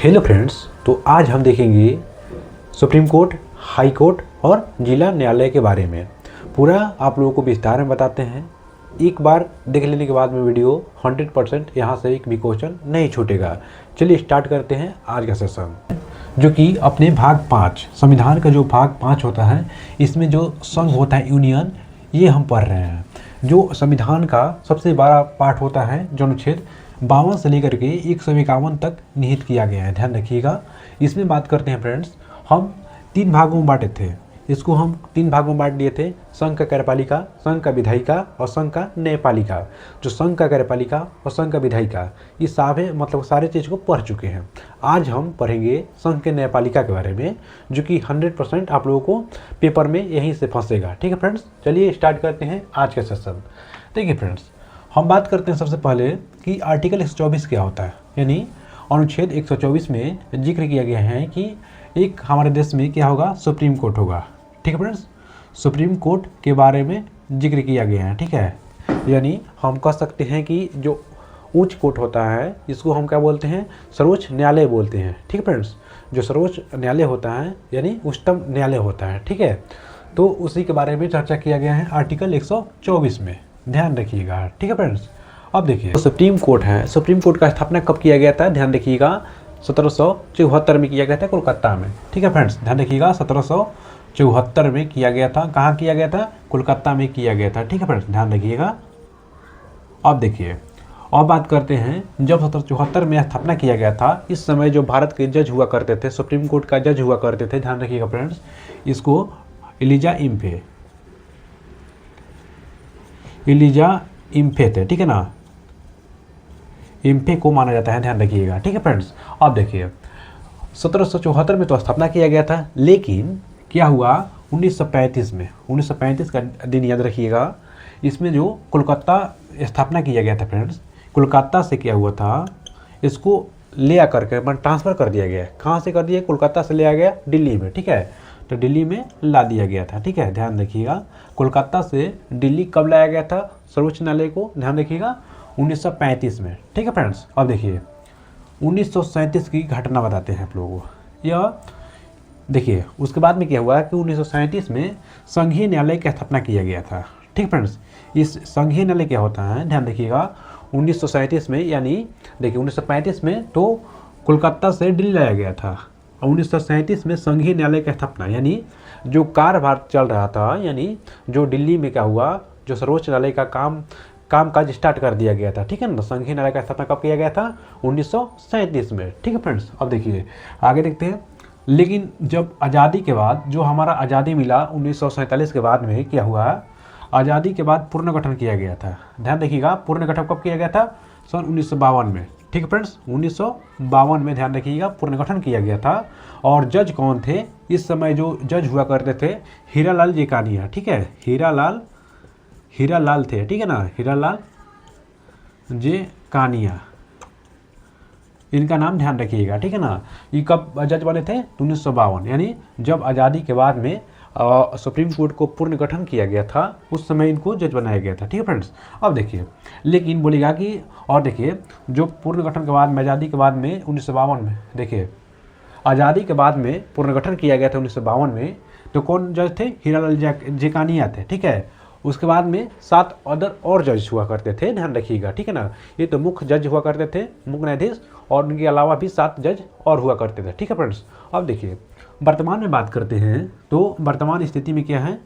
Hello friends, तो आज हम देखेंगे सुप्रीम कोर्ट, हाई कोर्ट और जिला न्यायालय के बारे में। पूरा आप लोगों को विस्तार में बताते हैं। एक बार देख लेने के बाद में वीडियो 100% यहाँ से एक भी क्वेश्चन नहीं छूटेगा। चलिए स्टार्ट करते हैं आज का सेशन, जो कि अपने भाग 5 संविधान का जो भाग 5 होता है, इसमें जो संघ होता है, यूनियन, ये हम पढ़ रहे हैं। जो संविधान का सबसे बड़ा पार्ट होता है, जो अनुच्छेद 52 से लेकर के 151 तक निहित किया गया है। ध्यान रखिएगा। इसमें बात करते हैं फ्रेंड्स, हम 3 भागों में बांटे थे। इसको हम 3 भागों में बांट दिए थे, संघ का कार्यपालिका, संघ का विधायिका और संघ का न्यायपालिका। जो संघ का कार्यपालिका और संघ का विधायिका, ये सारे चीज़ को पढ़ चुके हैं। आज हम पढ़ेंगे संघ के न्यायपालिका के बारे में, जो कि 100% आप लोगों को पेपर में यहीं से फंसेगा। ठीक है फ्रेंड्स, चलिए स्टार्ट करते हैं आज का सेशन। देखिए फ्रेंड्स, हम बात करते हैं सबसे पहले कि आर्टिकल 124 क्या होता है। यानी अनुच्छेद 124 में जिक्र किया गया है कि एक हमारे देश में क्या होगा, सुप्रीम कोर्ट होगा। ठीक है फ्रेंड्स, सुप्रीम कोर्ट के बारे में जिक्र किया गया है। ठीक है, यानी हम कह सकते हैं कि जो उच्च कोर्ट होता है, इसको हम क्या बोलते हैं, सर्वोच्च न्यायालय बोलते हैं। ठीक है फ्रेंड्स, जो सर्वोच्च न्यायालय होता है यानी उच्चतम न्यायालय होता है। ठीक है, तो उसी के बारे में चर्चा किया गया है आर्टिकल 124 में। ध्यान रखिएगा। ठीक है फ्रेंड्स, अब देखिए, तो सुप्रीम कोर्ट है। सुप्रीम कोर्ट का स्थापना कब किया गया था? ध्यान रखिएगा, 1774 में किया गया था, कोलकाता में। ठीक है फ्रेंड्स, ध्यान रखिएगा, 1774 में किया गया था। कहाँ किया गया था? कोलकाता में किया गया था। ठीक है फ्रेंड्स, ध्यान रखिएगा। अब देखिए, और बात करते हैं, जब 1774 में स्थापना किया गया था, इस समय जो भारत के जज हुआ करते थे, सुप्रीम कोर्ट का जज हुआ करते थे, ध्यान रखिएगा फ्रेंड्स, इसको इलिजा इम्फे थे। ठीक है ना, इम्फे को माना जाता है। ध्यान रखिएगा। ठीक है फ्रेंड्स, अब देखिए, 1774 में तो स्थापना किया गया था, लेकिन क्या हुआ 1935 में, 1935 का दिन याद रखिएगा। इसमें जो कोलकाता स्थापना किया गया था फ्रेंड्स, कोलकाता से क्या हुआ था, इसको ले आकर के ट्रांसफ़र कर दिया गया। कहाँ से कर दिया? कोलकाता से ले आ गया दिल्ली में। ठीक है, तो दिल्ली में ला दिया गया था। ठीक है, ध्यान रखिएगा, कोलकाता से दिल्ली कब लाया गया था सर्वोच्च न्यायालय को? ध्यान रखिएगा, 1935 में। ठीक है फ्रेंड्स, अब देखिए 1937 की घटना बताते हैं आप लोगों को। यह देखिए, उसके बाद में क्या हुआ कि 1937 में संघीय न्यायालय की स्थापना किया गया था। ठीक फ्रेंड्स, इस संघीय न्यायालय क्या होता है, ध्यान रखिएगा। 1937 में, यानी देखिए 1935 में तो कोलकाता से दिल्ली लाया गया था, और 1937 में संघीय न्यायालय की स्थापना, यानी जो कार्यभार चल रहा था, यानी जो दिल्ली में क्या हुआ, जो सर्वोच्च न्यायालय का कामकाज स्टार्ट कर दिया गया था। ठीक है ना, संघीय न्यायालय का स्थापना कब किया गया था? 1937 में। ठीक है फ्रेंड्स, अब देखिए आगे देखते हैं। लेकिन जब आज़ादी के बाद, जो हमारा आज़ादी मिला 1947 के बाद में, क्या हुआ, आज़ादी के बाद पुनर्गठन किया गया था। ध्यान रखिएगा, पुनर्गठन कब किया गया था? सन 1952 में। ठीक है फ्रेंड्स, 1952 में ध्यान रखिएगा पुनर्गठन किया गया था। और जज कौन थे इस समय? जो जज हुआ करते थे, हीरालाल जेकानिया। ठीक है, हीरालाल थे। ठीक है ना, हीरालाल जेकानिया, इनका नाम ध्यान रखिएगा। ठीक है ना, ये कब जज बने थे? 1952, यानी जब आज़ादी के बाद में सुप्रीम कोर्ट को पुनर्गठन किया गया था, उस समय इनको जज बनाया गया था। ठीक है फ्रेंड्स, अब देखिए, लेकिन बोलेगा कि, और देखिए, जो पुनर्गठन के बाद में, आज़ादी के बाद में 1952 में, देखिए आज़ादी के बाद में पुनर्गठन किया गया था 1952 में, तो कौन जज थे? हीरालाल जेकानिया थे। ठीक है, उसके बाद में 7 अदर और जज हुआ करते थे। ध्यान रखिएगा। ठीक है ना, ये तो मुख्य जज हुआ करते थे, मुख्य न्यायाधीश, और उनके अलावा भी 7 जज और हुआ करते थे। ठीक है फ्रेंड्स, अब देखिए वर्तमान में बात करते हैं, तो वर्तमान स्थिति में क्या है,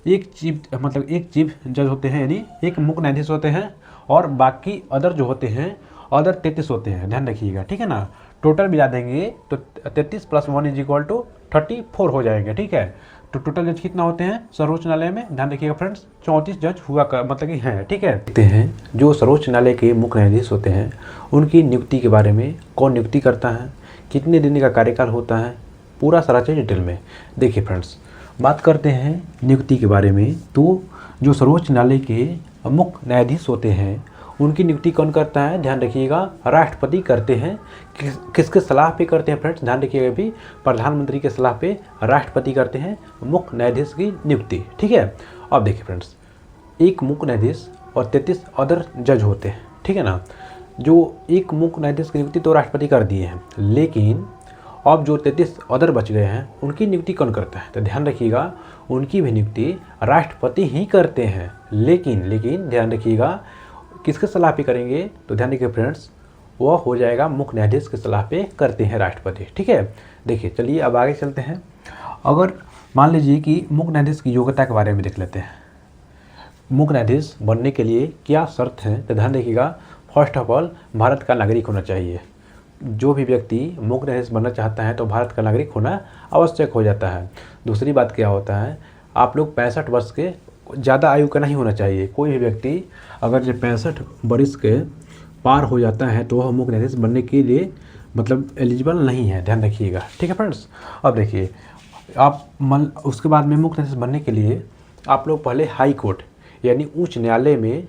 एक चीफ जज होते हैं, यानी एक मुख्य न्यायाधीश होते हैं, और बाकी अदर जो होते हैं, अदर 33 होते हैं। ध्यान रखिएगा। ठीक है ना, टोटल मिला देंगे तो 33 + 1 = 34 हो जाएंगे। ठीक है, तो टोटल जज कितना होते हैं सर्वोच्च न्यायालय में? ध्यान रखिएगा फ्रेंड्स, 34 जज हुआ मतलब कि हैं। ठीक है, देखते हैं जो सर्वोच्च न्यायालय के मुख्य न्यायाधीश होते हैं, उनकी नियुक्ति के बारे में, कौन नियुक्ति करता है, कितने दिन का कार्यकाल होता है, पूरा सारा चीज़ डिटेल में। देखिए फ्रेंड्स, बात करते हैं नियुक्ति के बारे में, तो जो सर्वोच्च न्यायालय के मुख्य न्यायाधीश होते हैं, उनकी नियुक्ति कौन करता है? ध्यान रखिएगा, राष्ट्रपति करते हैं। किसके सलाह पे करते हैं फ्रेंड्स? ध्यान रखिएगा, भी प्रधानमंत्री के सलाह पे राष्ट्रपति करते हैं मुख्य न्यायाधीश की नियुक्ति। ठीक है, अब देखिए फ्रेंड्स, एक मुख्य न्यायाधीश और 33 अदर जज होते हैं। ठीक है ना, जो एक मुख्य न्यायाधीश की नियुक्ति तो राष्ट्रपति कर दिए हैं, लेकिन अब जो 33 अदर बच गए हैं उनकी नियुक्ति कौन करता है? तो ध्यान रखिएगा, उनकी भी नियुक्ति राष्ट्रपति ही करते हैं, लेकिन ध्यान रखिएगा किसके सलाह पे करेंगे? तो ध्यान रखिए फ्रेंड्स, वह हो जाएगा मुख्य न्यायाधीश की सलाह पे करते हैं राष्ट्रपति। ठीक है, देखिए चलिए अब आगे चलते हैं। अगर मान लीजिए कि मुख्य न्यायाधीश की योग्यता के बारे में देख लेते हैं। मुख्य न्यायाधीश बनने के लिए क्या शर्त है? तो ध्यान रखिएगा, फर्स्ट ऑफ ऑल भारत का नागरिक होना चाहिए। जो भी व्यक्ति मुख्य न्यायाधीश बनना चाहता है तो भारत का नागरिक होना आवश्यक हो जाता है। दूसरी बात क्या होता है, आप लोग 65 वर्ष के ज़्यादा आयु का नहीं होना चाहिए। कोई भी व्यक्ति अगर जो 65 वर्ष के पार हो जाता है तो वह मुख्य न्यायाधीश बनने के लिए मतलब एलिजिबल नहीं है, ध्यान रखिएगा। ठीक है फ्रेंड्स, अब देखिए आप उसके बाद में मुख्य न्यायाधीश बनने के लिए आप लोग पहले हाई कोर्ट यानी उच्च न्यायालय में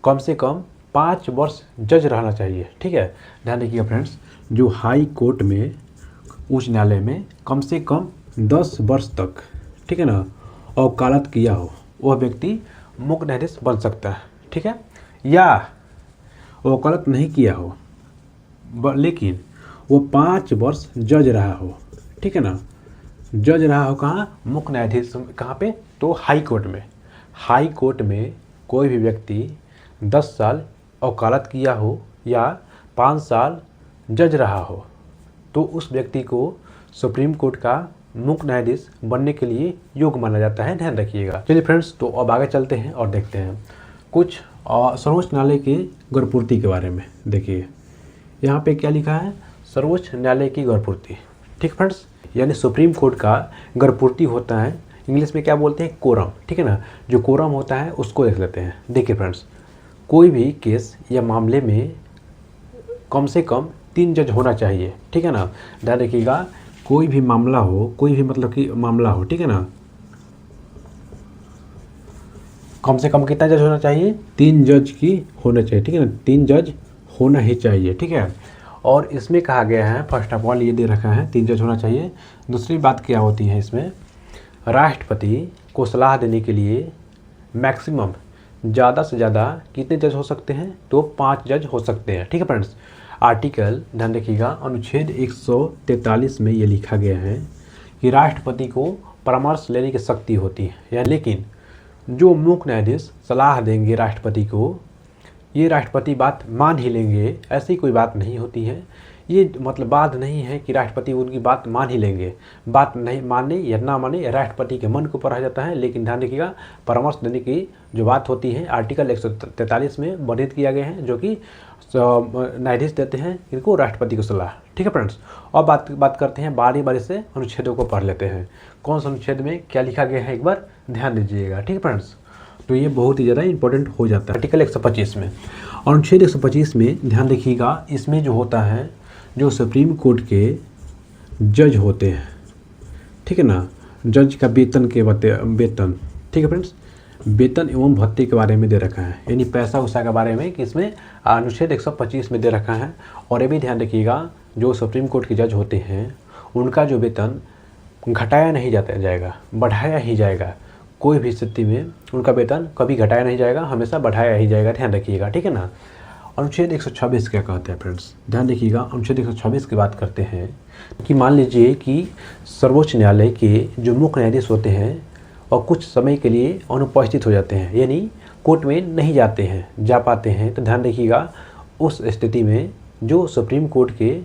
कम से कम 5 वर्ष जज रहना चाहिए। ठीक है, ध्यान रखिएगा फ्रेंड्स, जो हाई कोर्ट में उच्च न्यायालय में कम से कम 10 वर्ष तक, ठीक है ना, वकालत किया हो वह व्यक्ति मुख्य न्यायाधीश बन सकता है। ठीक है, या वकालत नहीं किया हो लेकिन वो 5 वर्ष जज रहा हो। ठीक है ना, जज रहा हो कहाँ? मुख्य न्यायाधीश कहाँ पे? तो हाई कोर्ट में। हाई कोर्ट में कोई भी व्यक्ति 10 साल वकालत किया हो या 5 साल जज रहा हो तो उस व्यक्ति को सुप्रीम कोर्ट का मुख्य न्यायाधीश बनने के लिए योग्य माना जाता है, ध्यान रखिएगा। चलिए फ्रेंड्स, तो अब आगे चलते हैं और देखते हैं कुछ सर्वोच्च न्यायालय की गौरपूर्ति के बारे में। देखिए यहाँ पे क्या लिखा है, सर्वोच्च न्यायालय की गौरपूर्ति। ठीक फ्रेंड्स, यानी सुप्रीम कोर्ट का गौरपूर्ति होता है, इंग्लिश में क्या बोलते हैं? कोरम। ठीक है ना, जो कोरम होता है उसको देख लेते हैं। देखिए फ्रेंड्स, कोई भी केस या मामले में कम से कम 3 जज होना चाहिए। ठीक है ना, ध्यान रखिएगा, कोई भी मामला हो, कोई भी मतलब कि मामला हो, ठीक है ना, कम से कम कितना जज होना चाहिए? 3 जज की होना चाहिए। ठीक है ना, 3 जज होना ही चाहिए। ठीक है, और इसमें कहा गया है, फर्स्ट ऑफ ऑल ये दे रखा है 3 जज होना चाहिए। दूसरी बात क्या होती है इसमें, राष्ट्रपति को सलाह देने के लिए मैक्सिमम ज़्यादा से ज़्यादा कितने जज हो सकते हैं? तो 5 जज हो सकते हैं। ठीक है फ्रेंड्स, आर्टिकल ध्यान रखिएगा, अनुच्छेद 143 में ये लिखा गया है कि राष्ट्रपति को परामर्श लेने की शक्ति होती है, या लेकिन जो मुख्य न्यायाधीश सलाह देंगे राष्ट्रपति को, ये राष्ट्रपति बात मान ही लेंगे, ऐसी कोई बात नहीं होती है। ये मतलब बात नहीं है कि राष्ट्रपति उनकी बात मान ही लेंगे। बात नहीं माने या ना माने राष्ट्रपति के मन के ऊपर आ जाता है, लेकिन ध्यान रखिएगा परामर्श देने की जो बात होती है आर्टिकल 143 में वर्णित किया गया है, जो कि न्यायाधीश देते हैं इनको राष्ट्रपति को सलाह। ठीक है फ्रेंड्स, अब बात करते हैं बारी से अनुच्छेदों को पढ़ लेते हैं। कौन सा अनुच्छेद में क्या लिखा गया है एक बार ध्यान दीजिएगा। ठीक है फ्रेंड्स, तो ये बहुत ही ज़्यादा इंपॉर्टेंट हो जाता है। आर्टिकल 125 में, अनुच्छेद 125 में ध्यान रखिएगा, इसमें जो होता है जो सुप्रीम कोर्ट के जज होते हैं, ठीक है ना, जज का वेतन के वेतन, ठीक है फ्रेंड्स, वेतन एवं भत्ते के बारे में दे रखा है, यानी पैसा उसा के बारे में कि इसमें अनुच्छेद 125 में दे रखा है। और ये भी ध्यान रखिएगा, जो सुप्रीम कोर्ट के जज होते हैं उनका जो वेतन घटाया नहीं जाएगा, बढ़ाया ही जाएगा। कोई भी स्थिति में उनका वेतन कभी घटाया नहीं जाएगा, हमेशा बढ़ाया ही जाएगा, ध्यान रखिएगा। ठीक है ना, अनुच्छेद 126 क्या कहते हैं फ्रेंड्स, ध्यान रखिएगा, अनुच्छेद 126 की बात करते हैं कि मान लीजिए कि सर्वोच्च न्यायालय के जो मुख्य न्यायाधीश होते हैं और कुछ समय के लिए अनुपस्थित हो जाते हैं, यानी कोर्ट में नहीं जा पाते हैं, तो ध्यान रखिएगा उस स्थिति में जो सुप्रीम कोर्ट के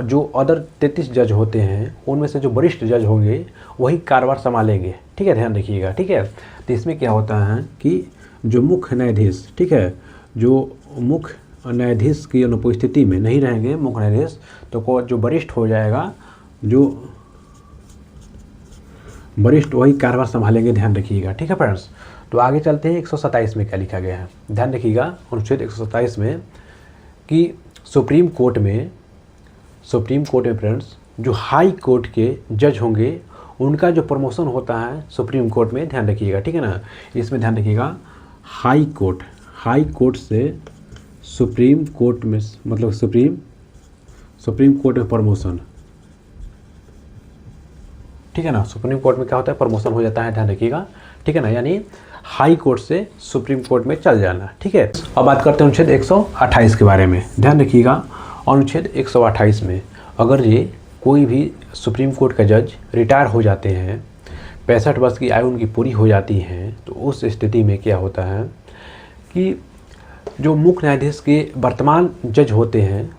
जो अदर 33 जज होते हैं उनमें से जो वरिष्ठ जज होंगे वही कार्यभार संभालेंगे। ठीक है, ध्यान रखिएगा। ठीक है, तो इसमें क्या होता है कि जो मुख्य न्यायाधीश, ठीक है, जो मुख्य न्यायाधीश की अनुपस्थिति में नहीं रहेंगे मुख्य न्यायाधीश, तो जो वरिष्ठ हो जाएगा, जो वरिष्ठ वही कार्यभार संभालेंगे, ध्यान रखिएगा। ठीक है फ्रेंड्स, तो आगे चलते हैं 127 में क्या लिखा गया है, ध्यान रखिएगा, अनुच्छेद 127 में कि सुप्रीम कोर्ट में फ्रेंड्स जो हाई कोर्ट के जज होंगे उनका जो प्रमोशन होता है सुप्रीम कोर्ट में, ध्यान रखिएगा। ठीक है ना, इसमें ध्यान रखिएगा हाई कोर्ट से सुप्रीम कोर्ट में, मतलब सुप्रीम कोर्ट में प्रमोशन, ठीक ठीक है ना। सुप्रीम कोर्ट में क्या होता है, प्रमोशन हो जाता है, ध्यान रखिएगा, ठीक है ना, यानी हाई कोर्ट से सुप्रीम कोर्ट में चल जाना, ठीक है। अब बात करते हैं अनुच्छेद 128 के बारे में, ध्यान रखिएगा। अनुच्छेद 128 में अगर ये कोई भी सुप्रीम कोर्ट का जज रिटायर हो जाते हैं, 65 वर्ष की आयु उनकी पूरी हो जाती है, तो उस स्थिति में क्या होता है कि जो मुख्य न्यायाधीश के वर्तमान जज होते हैं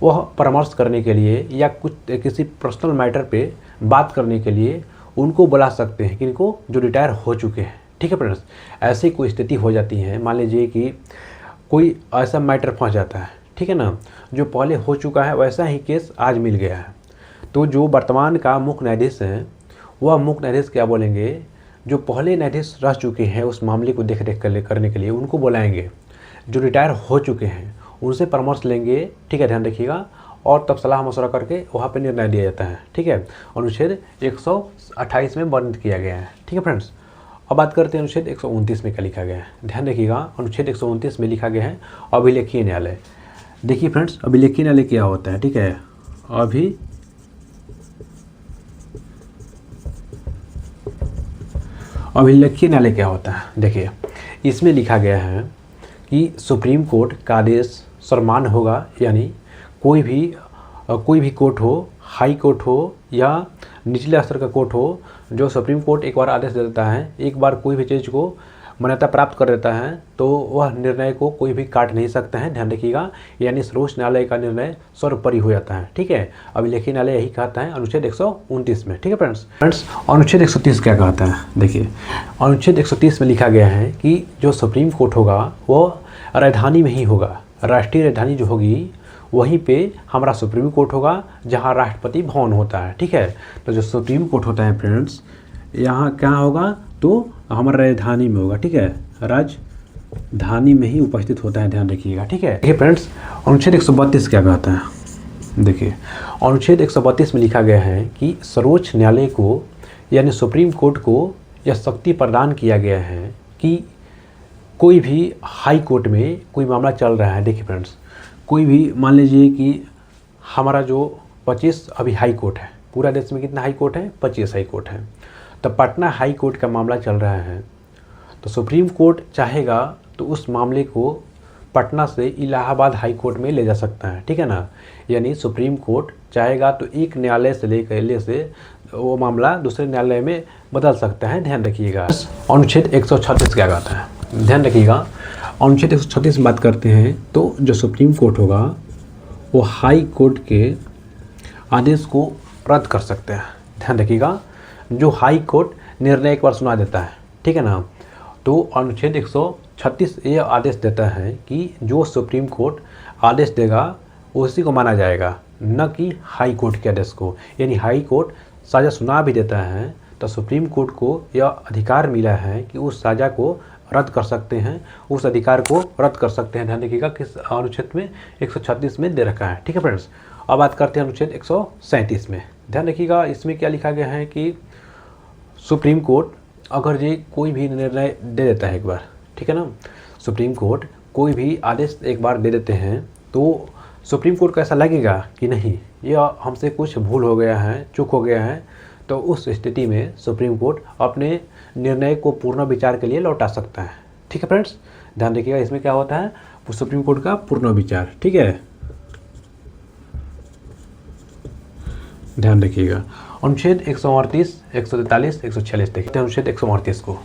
वह परामर्श करने के लिए या कुछ किसी पर्सनल मैटर पे बात करने के लिए उनको बुला सकते हैं, किनको, जो रिटायर हो चुके हैं, ठीक है फ्रेंड्स। ऐसी कोई स्थिति हो जाती है, मान लीजिए कि कोई ऐसा मैटर फंस जाता है, ठीक है ना, जो पहले हो चुका है, वैसा ही केस आज मिल गया है, तो जो वर्तमान का मुख्य न्यायाधीश हैं वह मुख्य न्यायाधीश क्या बोलेंगे, जो पहले न्यायाधीश रह चुके हैं उस मामले को देख रेख करने के लिए उनको बुलाएंगे, जो रिटायर हो चुके हैं उनसे परामर्श लेंगे, ठीक है, ध्यान रखिएगा, और तब सलाह मशवरा करके वहाँ पे निर्णय दिया जाता है, ठीक है। अनुच्छेद 128 में वर्णित किया गया है, ठीक है फ्रेंड्स। अब बात करते हैं अनुच्छेद 129 में क्या लिखा गया है, ध्यान रखिएगा। अनुच्छेद 129 में लिखा गया है अभिलेखीय न्यायालय। देखिए फ्रेंड्स, अभिलेखीय न्यायालय क्या होता है, ठीक है, अभिलेखीय न्यायालय क्या होता है। देखिए इसमें लिखा गया है कि सुप्रीम कोर्ट का आदेश सर्वमान्य होगा, यानी कोई भी कोर्ट हो, हाई कोर्ट हो या निचले स्तर का कोर्ट हो, जो सुप्रीम कोर्ट एक बार आदेश दे देता है, एक बार कोई भी चीज़ को मान्यता प्राप्त कर देता है, तो वह निर्णय को कोई भी काट नहीं सकता है, ध्यान रखिएगा, यानी सर्वोच्च न्यायालय का निर्णय सर्वोपरि हो जाता है, ठीक है। अभिलेखीय न्यायालय यही कहता है अनुच्छेद 129 में, ठीक है फ्रेंड्स। अनुच्छेद 130 क्या कहता है, देखिए अनुच्छेद 130 में लिखा गया है कि जो सुप्रीम कोर्ट होगा वो राजधानी में ही होगा, राष्ट्रीय राजधानी जो होगी वहीं पे हमारा सुप्रीम कोर्ट होगा, जहाँ राष्ट्रपति भवन होता है, ठीक है। तो जो सुप्रीम कोर्ट होता है फ्रेंड्स, यहाँ क्या होगा, तो हमारा राजधानी में होगा, ठीक है, राजधानी में ही उपस्थित होता है, ध्यान रखिएगा, ठीक है। देखिए फ्रेंड्स, अनुच्छेद 132 क्या कहता है, देखिए अनुच्छेद 132 में लिखा गया है कि सर्वोच्च न्यायालय को यानी सुप्रीम कोर्ट को यह शक्ति प्रदान किया गया है कि कोई भी हाई कोर्ट में कोई मामला चल रहा है। देखिए फ्रेंड्स, कोई भी मान लीजिए कि हमारा जो 25 अभी हाई कोर्ट है, पूरा देश में कितना हाई कोर्ट है, 25 हाई कोर्ट है, तो पटना हाई कोर्ट का मामला चल रहा है, तो सुप्रीम कोर्ट चाहेगा तो उस मामले को पटना से इलाहाबाद हाई कोर्ट में ले जा सकता है, ठीक है ना, यानी सुप्रीम कोर्ट चाहेगा तो एक न्यायालय से लेकर वो मामला दूसरे न्यायालय में बदल सकता है, ध्यान रखिएगा। अनुच्छेद 136 क्या कहता है, ध्यान रखिएगा। अनुच्छेद 136 में बात करते हैं तो जो सुप्रीम कोर्ट होगा वो हाई कोर्ट के आदेश को रद्द कर सकते हैं, ध्यान रखिएगा। जो हाई कोर्ट निर्णय एक बार सुना देता है, ठीक है ना, तो अनुच्छेद 136 ये आदेश देता है कि जो सुप्रीम कोर्ट आदेश देगा उसी को माना जाएगा, न कि हाई कोर्ट के आदेश को। यानी हाई कोर्ट सज़ा सुना भी देता है तो सुप्रीम कोर्ट को यह अधिकार मिला है कि उस सज़ा को रद्द कर सकते हैं, उस अधिकार को रद्द कर सकते हैं, ध्यान रखिएगा किस अनुच्छेद में, 136 में दे रखा है, ठीक है फ्रेंड्स। अब बात करते हैं अनुच्छेद 137 में, ध्यान रखिएगा। इसमें क्या लिखा गया है कि सुप्रीम कोर्ट अगर ये कोई भी निर्णय दे देता है एक बार, ठीक है ना, सुप्रीम कोर्ट कोई भी आदेश एक बार दे देते हैं तो सुप्रीम कोर्ट को ऐसा लगेगा कि नहीं यह हमसे कुछ भूल हो गया है, चूक हो गया है, तो उस स्थिति में सुप्रीम कोर्ट अपने निर्णय को पूर्ण विचार के लिए लौटा सकता है, ठीक है फ्रेंड्स। ध्यान रखिएगा इसमें क्या होता है, सुप्रीम कोर्ट का पूर्ण विचार, ठीक है, ध्यान रखिएगा। अनुच्छेद 138, 143, 146 देखते हैं। अनुच्छेद 138 को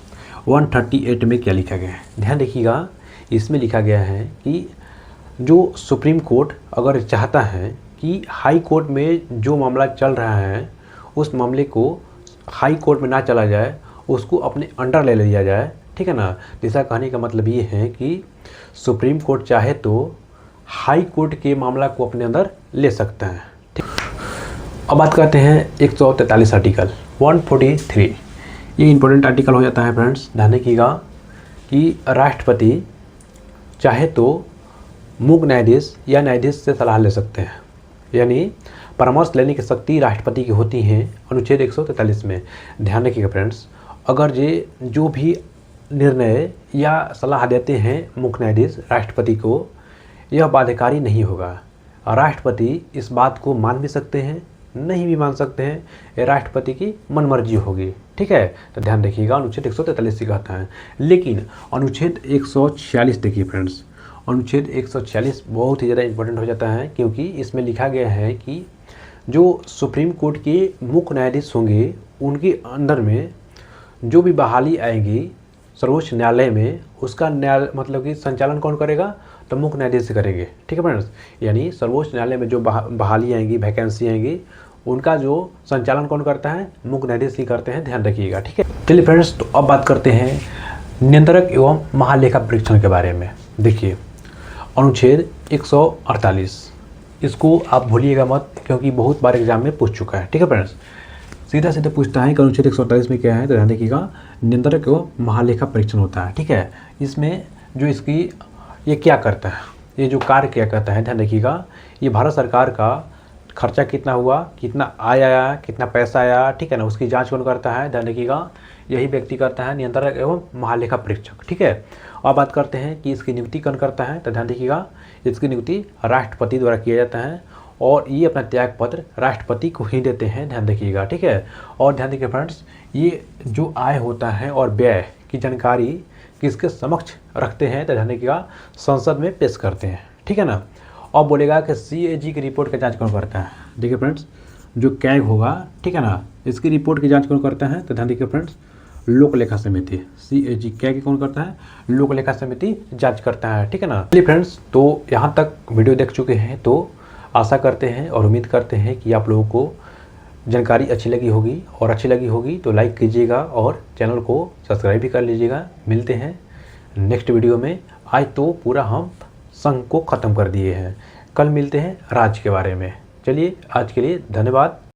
138 में क्या लिखा गया है, ध्यान रखिएगा। इसमें लिखा गया है कि जो सुप्रीम कोर्ट अगर चाहता है कि हाई कोर्ट में जो मामला चल रहा है उस मामले को हाई कोर्ट में ना चला जाए, उसको अपने अंडर ले लिया जाए, ठीक है ना। जैसा कहने का मतलब ये है कि सुप्रीम कोर्ट चाहे तो हाई कोर्ट के मामला को अपने अंदर ले सकता है, ठीक। अब बात करते हैं 143 आर्टिकल 143, ये इंपॉर्टेंट आर्टिकल हो जाता है फ्रेंड्स। ध्यान रखिएगा कि राष्ट्रपति चाहे तो मुख्य न्यायाधीश या न्यायाधीश से सलाह ले सकते हैं, यानी परामर्श लेने की शक्ति राष्ट्रपति की होती है अनुच्छेद 143 में। ध्यान रखिएगा फ्रेंड्स, अगर ये जो भी निर्णय या सलाह देते हैं मुख्य न्यायाधीश राष्ट्रपति को, यह बाध्यकारी नहीं होगा। राष्ट्रपति इस बात को मान भी सकते हैं नहीं भी मान सकते हैं, ये राष्ट्रपति की मनमर्जी होगी। ठीक है, तो ध्यान रखिएगा अनुच्छेद 143 से कहता है। लेकिन अनुच्छेद 146 देखिए फ्रेंड्स, अनुच्छेद 146 बहुत ही ज़्यादा इंपॉर्टेंट हो जाता है, क्योंकि इसमें लिखा गया है कि जो सुप्रीम कोर्ट के मुख्य न्यायाधीश होंगे उनके अंदर में जो भी बहाली आएगी सर्वोच्च न्यायालय में, उसका न्याय मतलब कि संचालन कौन करेगा, तो मुख्य न्यायाधीश करेंगे। ठीक है फ्रेंड्स, यानी सर्वोच्च न्यायालय में जो बहाली आएंगी, वैकेंसी आएंगी, उनका जो संचालन कौन करता है, मुख्य न्यायाधीश ही करते हैं, ध्यान रखिएगा। ठीक है, चलिए फ्रेंड्स, तो अब बात करते हैं नियंत्रक एवं महालेखा परीक्षण के बारे में। देखिए अनुच्छेद 148, इसको आप भूलिएगा मत, क्योंकि बहुत बार एग्जाम में पूछ चुका है। ठीक है फ्रेंड्स, सीधा सीधा पूछता है कि अनुच्छेद 148 में क्या है, तो ध्यान देखिएगा, नियंत्रक एवं महालेखा परीक्षण होता है। ठीक है, इसमें जो इसकी ये क्या करता है, ये जो कार्य क्या करता है, ध्यान रखिएगा, ये भारत सरकार का खर्चा कितना हुआ, कितना आया, कितना पैसा आया, ठीक है ना, उसकी जांच कौन करता है, ध्यान रखिएगा, यही व्यक्ति करता है, नियंत्रक एवं महालेखा परीक्षक। ठीक है, और बात करते हैं कि इसकी नियुक्ति कौन करता है, तो ध्यान देखिएगा, इसकी नियुक्ति राष्ट्रपति द्वारा किया जाता है, और ये अपना त्याग पत्र राष्ट्रपति को ही देते हैं, ध्यान रखिएगा। ठीक है, और ध्यान देखिए फ्रेंड्स, ये जो आय होता है और व्यय की जानकारी किसके समक्ष रखते हैं, तो ध्यान रखिएगा, संसद में पेश करते हैं। ठीक है ना, और बोलेगा कि CAG की रिपोर्ट का जांच कौन करता है। देखिए फ्रेंड्स, जो कैग होगा, ठीक है ना, इसकी रिपोर्ट की जांच कौन करता है, तो ध्यान देखिए फ्रेंड्स, लोक लेखा समिति, CAG कैग कौन करता है, लोक लेखा समिति जांच करता है। ठीक है ना। चलिए फ्रेंड्स, तो यहाँ तक वीडियो देख चुके हैं, तो आशा करते हैं और उम्मीद करते हैं कि आप लोगों को जानकारी अच्छी लगी होगी, और अच्छी लगी होगी तो लाइक कीजिएगा और चैनल को सब्सक्राइब भी कर लीजिएगा। मिलते हैं नेक्स्ट वीडियो में। आज तो पूरा हम संघ को ख़त्म कर दिए हैं, कल मिलते हैं राज्य के बारे में। चलिए आज के लिए धन्यवाद।